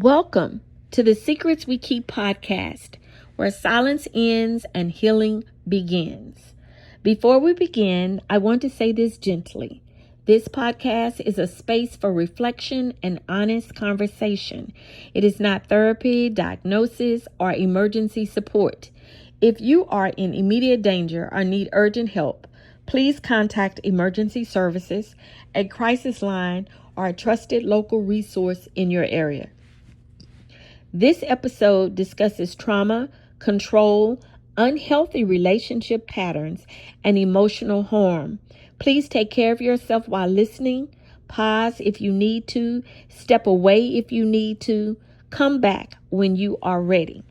Welcome to the Secrets We Keep podcast, where silence ends and healing begins. Before we begin, I want to say this gently. This podcast is a space for reflection and honest conversation. It is not therapy, diagnosis, or emergency support. If you are in immediate danger or need urgent help, please contact emergency services, a crisis line, or a trusted local resource in your area. This episode discusses trauma, control, unhealthy relationship patterns, and emotional harm. Please take care of yourself while listening. Pause if you need to. Step away if you need to. Come back when you are ready.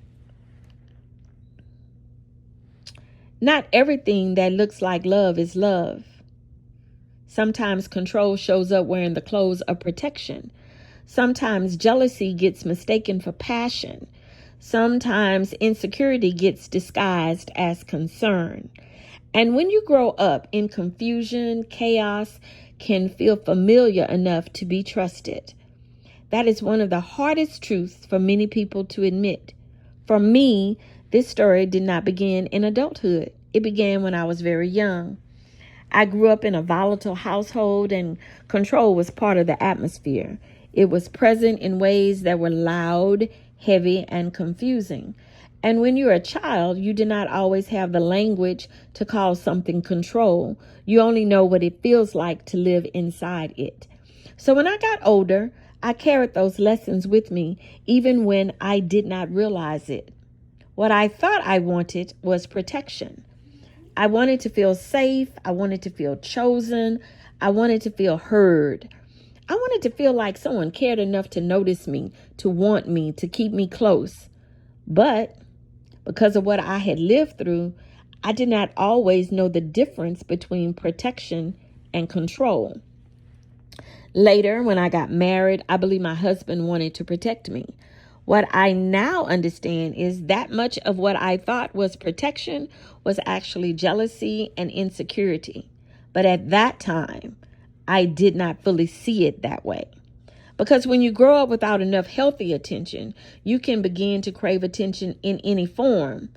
Not everything that looks like love is love. Sometimes control shows up wearing the clothes of protection. Sometimes jealousy gets mistaken for passion. Sometimes insecurity gets disguised as concern. And when you grow up in confusion, chaos can feel familiar enough to be trusted. That is one of the hardest truths for many people to admit. For me, this story did not begin in adulthood. It began when I was very young. I grew up in a volatile household, and control was part of the atmosphere. It was present in ways that were loud, heavy, and confusing. And when you're a child, you do not always have the language to call something control. You only know what it feels like to live inside it. So when I got older, I carried those lessons with me, even when I did not realize it. What I thought I wanted was protection. I wanted to feel safe. I wanted to feel chosen. I wanted to feel heard. I wanted to feel like someone cared enough to notice me, to want me, to keep me close. But because of what I had lived through, I did not always know the difference between protection and control. Later, when I got married, I believe my husband wanted to protect me. What I now understand is that much of what I thought was protection was actually jealousy and insecurity. But at that time, I did not fully see it that way. Because when you grow up without enough healthy attention, you can begin to crave attention in any form.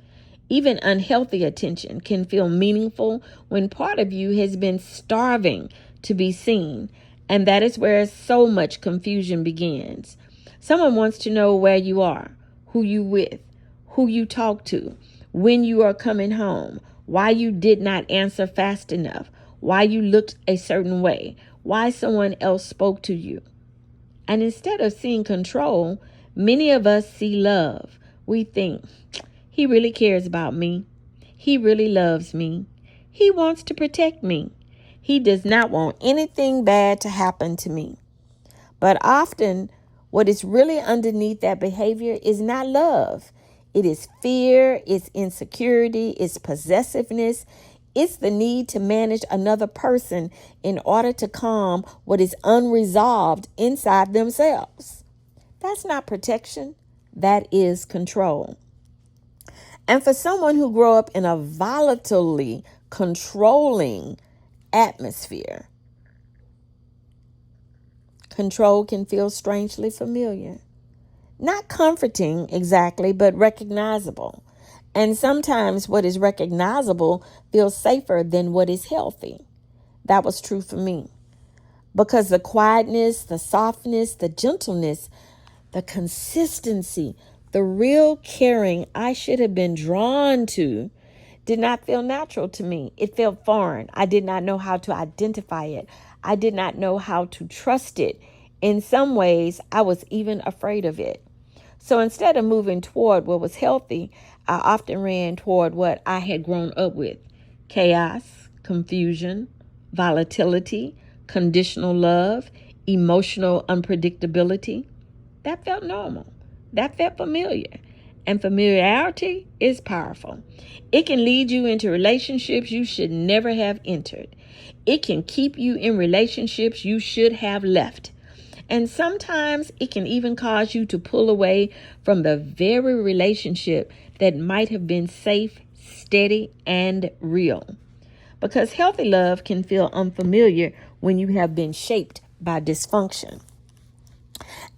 Even unhealthy attention can feel meaningful when part of you has been starving to be seen. And that is where so much confusion begins. Someone wants to know where you are, who you with, who you talk to, when you are coming home, why you did not answer fast enough, why you looked a certain way, why someone else spoke to you. And instead of seeing control, many of us see love. We think, he really cares about me. He really loves me. He wants to protect me. He does not want anything bad to happen to me. But often, what is really underneath that behavior is not love. It is fear, it's insecurity, it's possessiveness. It's the need to manage another person in order to calm what is unresolved inside themselves. That's not protection. That is control. And for someone who grew up in a volatilely controlling atmosphere, control can feel strangely familiar. Not comforting exactly, but recognizable. And sometimes what is recognizable feels safer than what is healthy. That was true for me. Because the quietness, the softness, the gentleness, the consistency, the real caring I should have been drawn to did not feel natural to me. It felt foreign. I did not know how to identify it. I did not know how to trust it. In some ways, I was even afraid of it. So instead of moving toward what was healthy, I often ran toward what I had grown up with: chaos, confusion, volatility, conditional love, emotional unpredictability. That felt normal. That felt familiar. And familiarity is powerful. It can lead you into relationships you should never have entered. It can keep you in relationships you should have left. And sometimes it can even cause you to pull away from the very relationship that might have been safe, steady, and real. Because healthy love can feel unfamiliar when you have been shaped by dysfunction.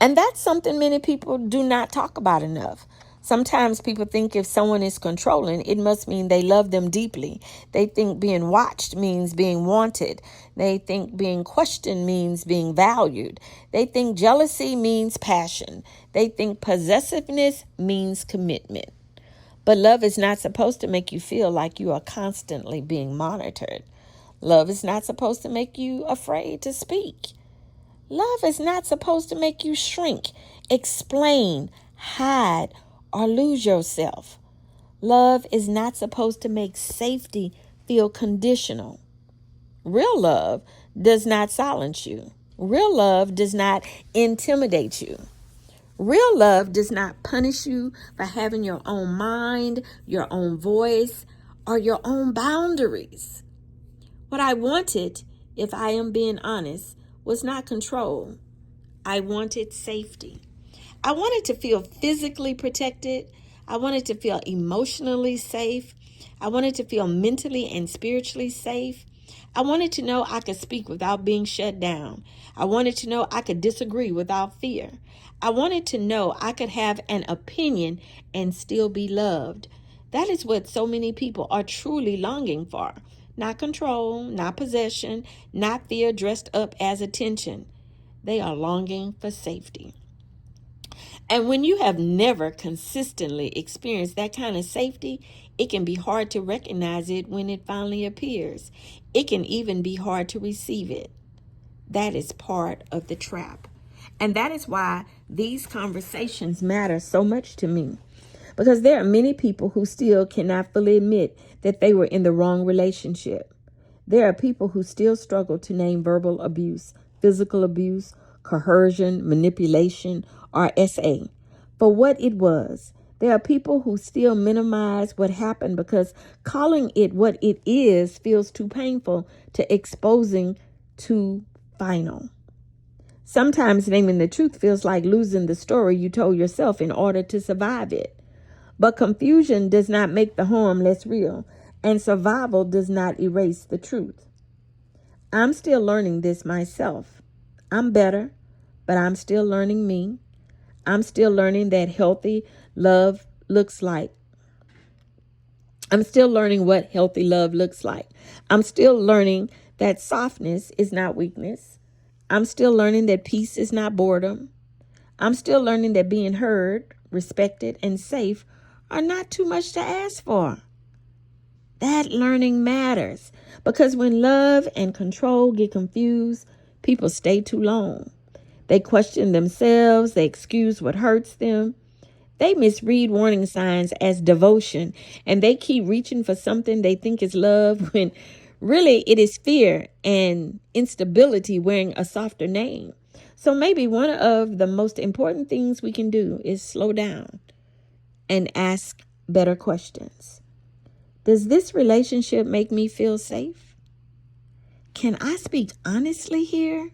And that's something many people do not talk about enough. Sometimes people think if someone is controlling, it must mean they love them deeply. They think being watched means being wanted. They think being questioned means being valued. They think jealousy means passion. They think possessiveness means commitment. But love is not supposed to make you feel like you are constantly being monitored. Love is not supposed to make you afraid to speak. Love is not supposed to make you shrink, explain, hide, or lose yourself. Love is not supposed to make safety feel conditional. Real love does not silence you. Real love does not intimidate you. Real love does not punish you for having your own mind, your own voice, or your own boundaries. What I wanted, if I am being honest, was not control. I wanted safety. I wanted to feel physically protected. I wanted to feel emotionally safe. I wanted to feel mentally and spiritually safe. I wanted to know I could speak without being shut down. I wanted to know I could disagree without fear. I wanted to know I could have an opinion and still be loved. That is what so many people are truly longing for. Not control, not possession, not fear dressed up as attention. They are longing for safety. And when you have never consistently experienced that kind of safety, it can be hard to recognize it when it finally appears. It can even be hard to receive it. That is part of the trap. And that is why these conversations matter so much to me. Because there are many people who still cannot fully admit that they were in the wrong relationship. There are people who still struggle to name verbal abuse, physical abuse, coercion, manipulation, or SA for what it was. There are people who still minimize what happened because calling it what it is feels too painful to exposing too final. Sometimes naming the truth feels like losing the story you told yourself in order to survive it. But confusion does not make the harm less real, and survival does not erase the truth. I'm still learning this myself. I'm better, but I'm still learning me. I'm still learning that healthy love looks like. I'm still learning what healthy love looks like. I'm still learning that softness is not weakness. I'm still learning that peace is not boredom. I'm still learning that being heard, respected, and safe are not too much to ask for. That learning matters because when love and control get confused, people stay too long. They question themselves, they excuse what hurts them. They misread warning signs as devotion, and they keep reaching for something they think is love when really it is fear and instability wearing a softer name. So maybe one of the most important things we can do is slow down and ask better questions. Does this relationship make me feel safe? Can I speak honestly here?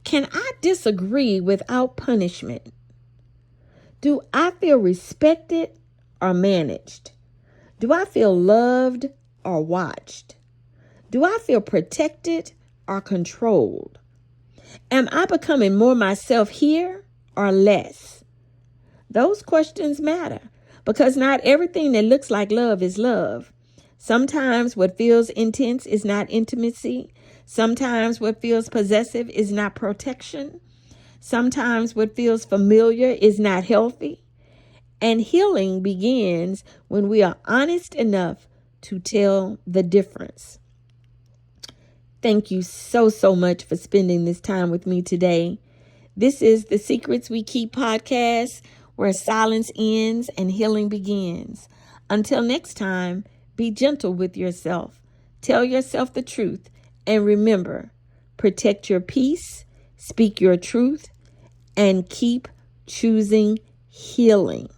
Can I disagree without punishment? Do I feel respected or managed? Do I feel loved or watched? Do I feel protected or controlled? Am I becoming more myself here or less? Those questions matter because not everything that looks like love is love. Sometimes what feels intense is not intimacy. Sometimes what feels possessive is not protection. Sometimes what feels familiar is not healthy. And healing begins when we are honest enough to tell the difference. Thank you so much for spending this time with me today. This is the Secrets We Keep podcast, where silence ends and healing begins. Until next time, be gentle with yourself. Tell yourself the truth. And remember, protect your peace, speak your truth, and keep choosing healing.